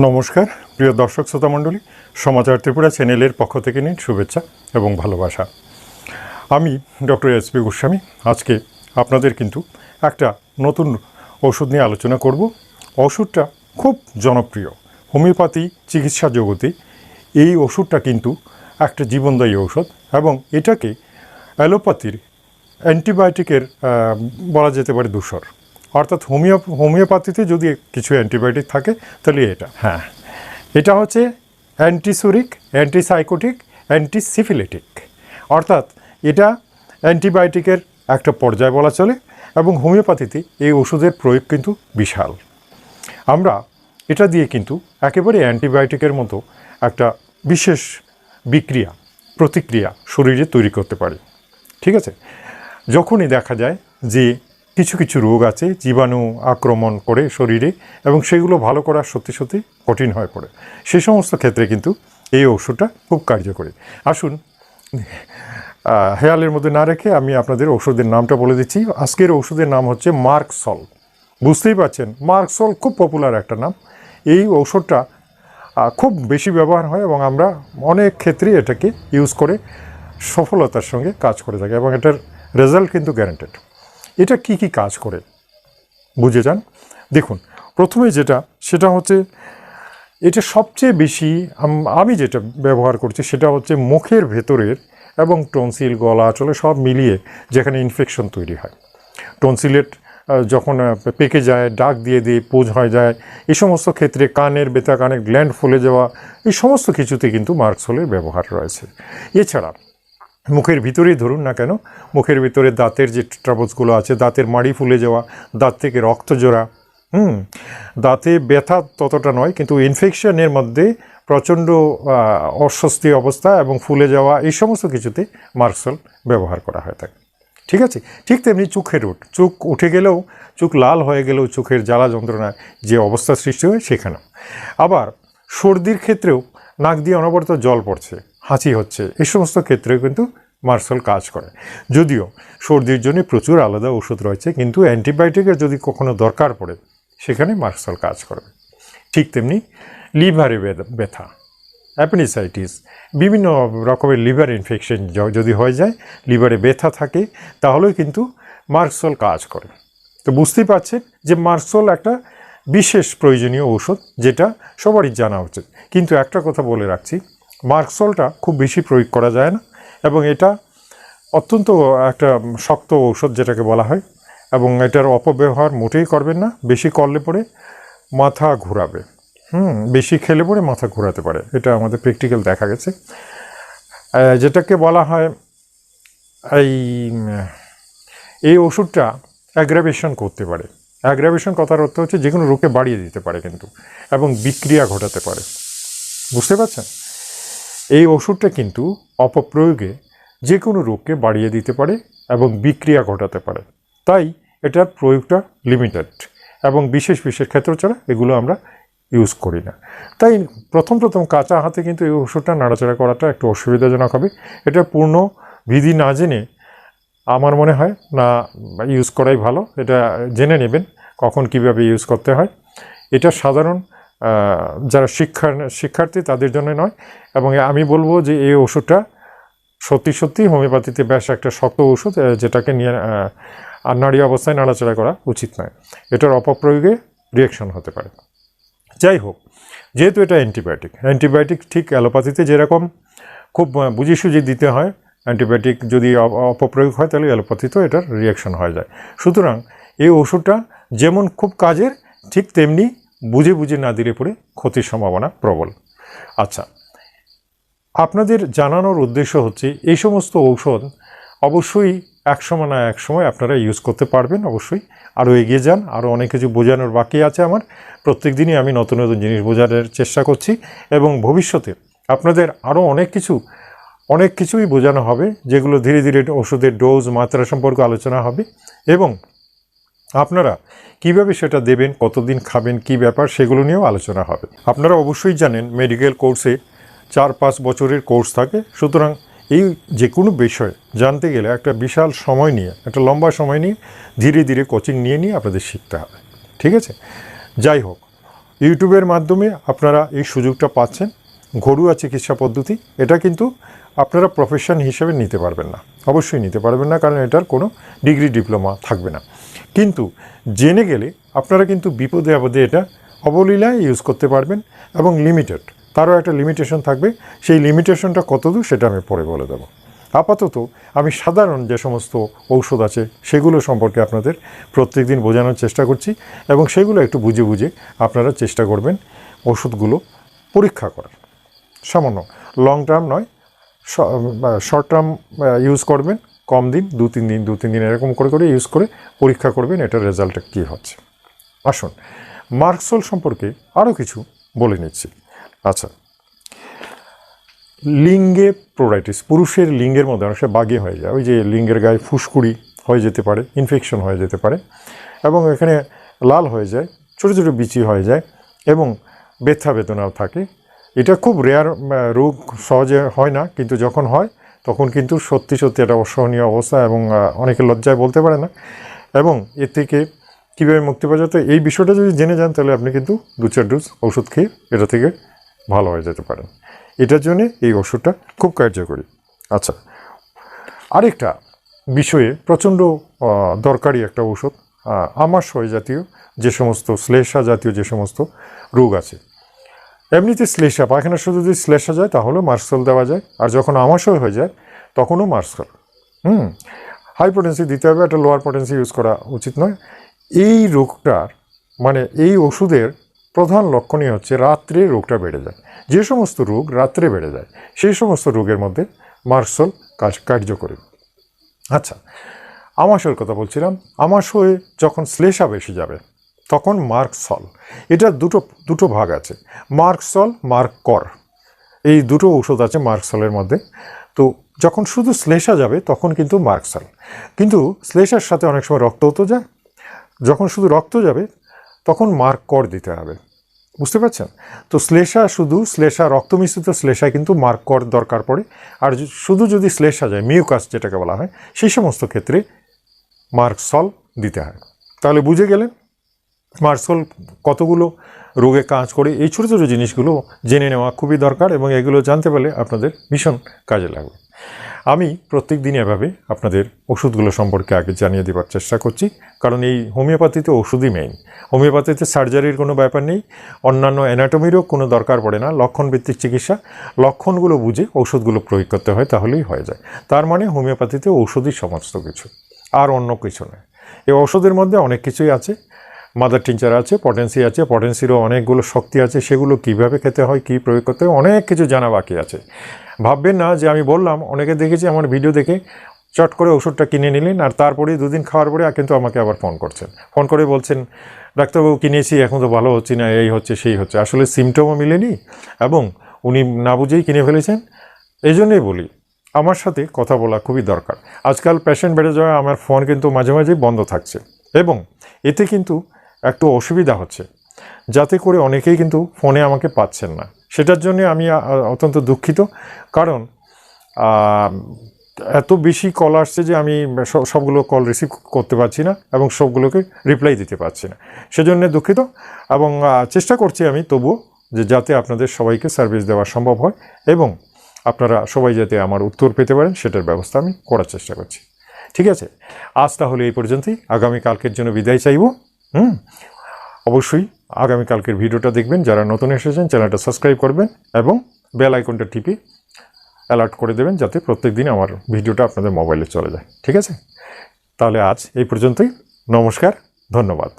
নমস্কার প্রিয় দর্শক শ্রোতা মণ্ডলী, সমাচার ত্রিপুরা চ্যানেলের পক্ষ থেকে নিন শুভেচ্ছা এবং ভালোবাসা। আমি ডক্টর SP গোস্বামী আজকে আপনাদের কিন্তু একটা নতুন ওষুধ নিয়ে আলোচনা করব। ওষুধটা খুব জনপ্রিয় হোমিওপ্যাথি চিকিৎসা জগতে। এই ওষুধটা কিন্তু একটা জীবনদায়ী ঔষধ এবং এটাকে অ্যালোপ্যাথির অ্যান্টিবায়োটিকের বলা যেতে পারে দূষর। অর্থাৎ হোমিওপ্যাথিতে যদি কিছু অ্যান্টিবায়োটিক থাকে তাহলে এটা হচ্ছে অ্যান্টিসুরিক, অ্যান্টিসাইকোটিক, অ্যান্টিসিফিলিটিক। অর্থাৎ এটা অ্যান্টিবায়োটিকের একটা পর্যায় বলা চলে এবং হোমিওপ্যাথিতে এই ওষুধের প্রয়োগ কিন্তু বিশাল। আমরা এটা দিয়ে কিন্তু একেবারে অ্যান্টিবায়োটিকের মতো একটা বিশেষ প্রতিক্রিয়া শরীরে তৈরি করতে পারি। ঠিক আছে, যখনই দেখা যায় যে কিছু কিছু রোগ আছে জীবাণু আক্রমণ করে শরীরে এবং সেগুলো ভালো করা সত্যি সত্যি কঠিন হয়ে পড়ে, সে সমস্ত ক্ষেত্রে কিন্তু এই ওষুধটা খুব কার্যকরী। আসুন হেয়ালের মধ্যে না রেখে আমি আপনাদের ওষুধের নামটা বলে দিচ্ছি। আজকের ওষুধের নাম হচ্ছে মার্ক সল। বুঝতেই পারছেন, মার্ক সল খুব পপুলার একটা নাম। এই ওষুধটা খুব বেশি ব্যবহার হয় এবং আমরা অনেক ক্ষেত্রে এটাকে ইউজ করে সফলতার সঙ্গে কাজ করে থাকি এবং এটার রেজাল্ট কিন্তু গ্যারান্টেড। এটা কি কি কাজ করে বুঝে যান। দেখুন, প্রথমে সেটা হচ্ছে এটা সবচেয়ে বেশি আমি যেটা ব্যবহার করছি সেটা হচ্ছে মুখের ভেতরের এবং টনসিল গলা চলে সব মিলিয়ে যেখানে ইনফেকশন তৈরি হয়, টনসিলেট যখন পেকে যায়, ডাক দিয়ে পুঁজ হয়ে যায়, এই সমস্ত ক্ষেত্রে কানের ব্যথা, কানের গ্ল্যান্ড ফুলে যাওয়া, এই সমস্ত কিছুতে কিন্তু মার্ক সোলের ব্যবহার রয়েছে। এছাড়া মুখের ভিতরেই ধরুন না কেন, মুখের ভিতরে দাঁতের যে ট্রাবলসগুলো আছে, দাঁতের মাড়ি ফুলে যাওয়া, দাঁত থেকে রক্ত জোড়া, দাঁতে ব্যথা ততটা নয় কিন্তু ইনফেকশনের মধ্যে প্রচণ্ড অস্বস্তি অবস্থা এবং ফুলে যাওয়া, এই সমস্ত কিছুতে মার্ক সোল ব্যবহার করা হয়ে থাকে। ঠিক আছে, ঠিক তেমনি চোখ উঠে গেলেও, চোখ লাল হয়ে গেলেও, চোখের জ্বালা যন্ত্রণায় যে অবস্থা সৃষ্টি হয় সেখানেও, আবার সর্দির ক্ষেত্রেও নাক দিয়ে অনবরত জল পড়ছে, হাঁচি হচ্ছে, এই সমস্ত ক্ষেত্রেও কিন্তু মার্ক সোল কাজ করে। যদিও সর্দির জন্য প্রচুর আলাদা ওষুধ রয়েছে, কিন্তু অ্যান্টিবায়োটিকের যদি কখনো দরকার পড়ে সেখানে মার্ক সোল কাজ করবে। ঠিক তেমনি লিভারে ব্যথা, অ্যাপেন্ডিসাইটিস, বিভিন্ন রকমের লিভার ইনফেকশন যদি হয়ে যায়, লিভারে ব্যথা থাকে, তাহলেও কিন্তু মার্ক সোল কাজ করে। তো বুঝতেই পারছেন যে মার্ক সোল একটা বিশেষ প্রয়োজনীয় ঔষধ, যেটা সবারই জানা উচিত। কিন্তু একটা কথা বলে রাখছি, মার্ক সোলটা খুব বেশি প্রয়োগ করা যায় না এবং এটা অত্যন্ত একটা শক্ত ঔষধ যেটাকে বলা হয়, এবং এটার অপব্যবহার মোটেই করবেন না। বেশি করলে পরে মাথা ঘোরাবে, বেশি খেলে পরে মাথা ঘোরাতে পারে, এটা আমাদের প্র্যাকটিক্যাল দেখা গেছে। যেটাকে বলা হয় এই ওষুধটা অ্যাগ্রাভেশন করতে পারে। অ্যাগ্রাভেশন কথার অর্থ হচ্ছে যে কোনো রোগকে বাড়িয়ে দিতে পারে কিন্তু, এবং বিক্রিয়া ঘটাতে পারে। বুঝতে পারছেন, এই ওষুধটা কিন্তু অপপ্রয়োগে যে কোনো রোগকে বাড়িয়ে দিতে পারে এবং বিক্রিয়া ঘটাতে পারে। তাই এটার প্রয়োগটা লিমিটেড এবং বিশেষ ক্ষেত্র ছাড়া এগুলো আমরা ইউজ করি না। তাই প্রথম কাঁচা হাতে কিন্তু এই ওষুধটা নাড়াচাড়া করাটা একটু অসুবিধাজনক হবে। এটা পূর্ণ বিধি না জেনে আমার মনে হয় না ইউজ করাই ভালো। এটা জেনে নেবেন কখন কিভাবে ইউজ করতে হয়। এটা সাধারণ যারা শিক্ষার্থী তাদের জন্য নয়, এবং আমি বলবো যে এই ওষুধটা সত্যি হোমিওপ্যাথিতে বেশ একটা শক্ত ওষুধ, যেটাকে নিয়ে নাড়ি অবস্থায় নাড়াচাড়া করা উচিত নয়। এটার অপপ্রয়োগে রিয়াকশন হতে পারে। যাই হোক, যেহেতু এটা অ্যান্টিবায়োটিক ঠিক অ্যালোপ্যাথিতে যেরকম খুব বুঝি সুঝি দিতে হয়, অ্যান্টিবায়োটিক যদি অপপ্রয়োগ হয় তাহলে অ্যালোপ্যাথিতেও এটার রিয়াকশন হয়ে যায়। সুতরাং এই ওষুধটা যেমন খুব কাজের, ঠিক তেমনি বুঝে না দিলে পরে ক্ষতির সম্ভাবনা প্রবল। আচ্ছা, আপনাদের জানানোর উদ্দেশ্য হচ্ছে এই সমস্ত ঔষধ অবশ্যই একসময় না একসময় আপনারা ইউজ করতে পারবেন। অবশ্যই আরও এগিয়ে যান, আরও অনেক কিছু বোঝানোর বাকি আছে আমার। প্রত্যেক দিনই আমি নতুন জিনিস বোঝানোর চেষ্টা করছি এবং ভবিষ্যতে আপনাদের আরও অনেক কিছুই বোঝানো হবে, যেগুলো ধীরে ধীরে ওষুধের ডোজ মাত্রা সম্পর্কে আলোচনা হবে এবং আপনারা কিভাবে সেটা দেবেন, কতদিন খাবেন, কি ব্যাপার, সেগুলো নিয়েও আলোচনা হবে। আপনারা অবশ্যই জানেন মেডিকেল কোর্সে 4-5 বছরের কোর্স থাকে। সুতরাং এই যে কোনো বিষয় জানতে গেলে একটা বিশাল সময় নিয়ে, একটা লম্বা সময় নিয়ে ধীরে ধীরে কোচিং নিয়ে আপনাদের শিখতে হবে। ঠিক আছে, যাই হোক, ইউটিউবের মাধ্যমে আপনারা এই সুযোগটা পাচ্ছেন। ঘরোয়া চিকিৎসা পদ্ধতি, এটা কিন্তু আপনারা প্রফেশন হিসেবে নিতে পারবেন না, অবশ্যই নিতে পারবেন না, কারণ এটার কোনো ডিগ্রি ডিপ্লোমা থাকবে না। কিন্তু জেনে গেলে আপনারা কিন্তু বিপদে আপদে এটা অবলীলায় ইউজ করতে পারবেন, এবং লিমিটেড, তারও একটা লিমিটেশন থাকবে। সেই লিমিটেশনটা কতদূর সেটা আমি পরে বলে দেবো। আপাতত আমি সাধারণ যে সমস্ত ঔষধ আছে সেগুলো সম্পর্কে আপনাদের প্রত্যেক দিন বোঝানোর চেষ্টা করছি, এবং সেগুলো একটু বুঝে বুঝে আপনারা চেষ্টা করবেন ওষুধগুলো পরীক্ষা করার। সামান্য লং টার্ম নয়, শর্ট টার্ম ইউজ করবেন, কম দিন, 2-3 দিন এরকম করে করে ইউজ করে পরীক্ষা করবেন এটার রেজাল্টটা কী হচ্ছে। আসুন মার্ক সোল সম্পর্কে আরও কিছু বলে নিচ্ছি। আচ্ছা, লিঙ্গে প্রোরাইটিস, পুরুষের লিঙ্গের মধ্যে অনেক সময় বাগে হয়ে যায়, ওই যে লিঙ্গের গায়ে ফুসকুড়ি হয়ে যেতে পারে, ইনফেকশন হয়ে যেতে পারে, এবং এখানে লাল হয়ে যায়, ছোটো ছোটো বিচি হয়ে যায়, এবং ব্যথা বেদনাও থাকে। এটা খুব রেয়ার রোগ, সহজে হয় না, কিন্তু যখন হয় তখন কিন্তু সত্যি সত্যি একটা অসহনীয় অবস্থা, এবং অনেকে লজ্জায় বলতে পারে না। এবং এর থেকে কীভাবে মুক্তি পাওয়া যায়, এই বিষয়টা যদি জেনে যান তাহলে আপনি কিন্তু 2-4 ডোজ ওষুধ খেয়ে এটা থেকে ভালো হয়ে যেতে পারেন। এটার জন্যে এই ওষুধটা খুব কার্যকরী। আচ্ছা, আরেকটা বিষয়ে প্রচণ্ড দরকারি একটা ওষুধ, আমাশয় জাতীয় যে সমস্ত, শ্লেষা জাতীয় যে সমস্ত রোগ আছে। এমনিতে শ্লেষা, পায়খানা শুধু যদি শ্লেষা যায় তাহলেও মার্ক সোল দেওয়া যায়, আর যখন আমাশয় হয়ে যায় তখনও মার্ক সোল। হাই পোটেন্সি দিতে হবে, একটা লোয়ার পোটেন্সি ইউজ করা উচিত নয়। এই রোগটার মানে এই ওষুধের প্রধান লক্ষণই হচ্ছে রাত্রে রোগটা বেড়ে যায়। যে সমস্ত রোগ রাত্রে বেড়ে যায় সেই সমস্ত রোগের মধ্যে মার্ক সোল কার্যকরী। আচ্ছা, আমাশয়ের কথা বলছিলাম। আমাশয়ে যখন শ্লেষা বেশি যাবে তখন মার্ক সল, এটার দুটো ভাগ আছে, মার্ক সল, মার্ক কর, এই দুটো ঔষধ আছে মার্ক সলের মধ্যে। তো যখন শুধু শ্লেষা যাবে তখন কিন্তু মার্ক সল, কিন্তু শ্লেষার সাথে অনেক সময় রক্তও তো যায়, যখন শুধু রক্ত যাবে তখন মার্ক কর দিতে হবে, বুঝতে পারছেন? তো শ্লেষা রক্ত মিশ্রিত শ্লেষায় কিন্তু মার্ক কর দরকার পড়ে, আর শুধু যদি শ্লেষা যায়, মিউকাস যেটাকে বলা হয়, সেই সমস্ত ক্ষেত্রে মার্ক সল দিতে হয়। তাহলে বুঝে গেলেন মার্ক সোল কতগুলো রোগে কাজ করে। এই ছোটো ছোটো জিনিসগুলো জেনে নেওয়া খুবই দরকার, এবং এগুলো জানতে পারলে আপনাদের ভীষণ কাজে লাগবে। আমি প্রত্যেক দিন এভাবে আপনাদের ওষুধগুলো সম্পর্কে আগে জানিয়ে দেওয়ার চেষ্টা করছি, কারণ এই হোমিওপ্যাথিতে ওষুধই মেইন। হোমিওপ্যাথিতে সার্জারির কোনো ব্যাপার নেই, অন্যান্য অ্যানাটমিরও কোনো দরকার পড়ে না, লক্ষণভিত্তিক চিকিৎসা, লক্ষণগুলো বুঝে ওষুধগুলো প্রয়োগ করতে হয়, তাহলেই হয়ে যায়। তার মানে হোমিওপ্যাথিতে ঔষধই সমস্ত কিছু, আর অন্য কিছু নয়। এই ওষুধের মধ্যে অনেক কিছুই আছে, মাদার টিনচার আছে, পটেন্সি আছে, পটেন্সিরও অনেকগুলো শক্তি আছে, সেগুলো কিভাবে খেতে হয়, কী প্রয়োগ করতে হয়, অনেক কিছু জানা বাকি আছে। ভাববেন না যে আমি বললাম, অনেকে দেখেছি আমার ভিডিও দেখে চট করে ওষুধটা কিনে নিলেন, আর তারপরে 2 দিন খাওয়ার পরে কিন্তু আমাকে আবার ফোন করছেন, ফোন করে বলছেন ডাক্তারবাবু কিনেছি, এখন তো ভালো হচ্ছে না, এই হচ্ছে সেই হচ্ছে। আসলে সিমটমও মিলেনি, এবং উনি না বুঝেই কিনে ফেলেছেন। এই জন্যই বলি আমার সাথে কথা বলা খুবই দরকার। আজকাল পেশেন্ট বেড়ে যাওয়ায় আমার ফোন কিন্তু মাঝে মাঝেই বন্ধ থাকছে, এবং এতে কিন্তু একটু অসুবিধা হচ্ছে, যাতে করে অনেকেই কিন্তু ফোনে আমাকে পাচ্ছেন না। সেটার জন্য আমি অত্যন্ত দুঃখিত, কারণ এত বেশি কল আসছে যে আমি সবগুলো কল রিসিভ করতে পারছি না, এবং সবগুলোকে রিপ্লাই দিতে পারছি না, সেজন্য দুঃখিত। এবং চেষ্টা করছি আমি তবুও যে যাতে আপনাদের সবাইকে সার্ভিস দেওয়া সম্ভব হয়, এবং আপনারা সবাই যাতে আমার উত্তর পেতে পারেন সেটার ব্যবস্থা আমি করার চেষ্টা করছি। ঠিক আছে, আজ তাহলে এই পর্যন্তই। আগামীকালকের জন্য বিদায় চাইব। অবশ্যই আগামীকালকের ভিডিওটা দেখবেন। যারা নতুন এসেছেন চ্যানেলটা সাবস্ক্রাইব করবেন, এবং বেল আইকনটা টিপে অ্যালার্ট করে দেবেন, যাতে প্রত্যেক দিন আমার ভিডিওটা আপনাদের মোবাইলে চলে যায়। ঠিক আছে, তাহলে আজ এই পর্যন্তই। নমস্কার, ধন্যবাদ।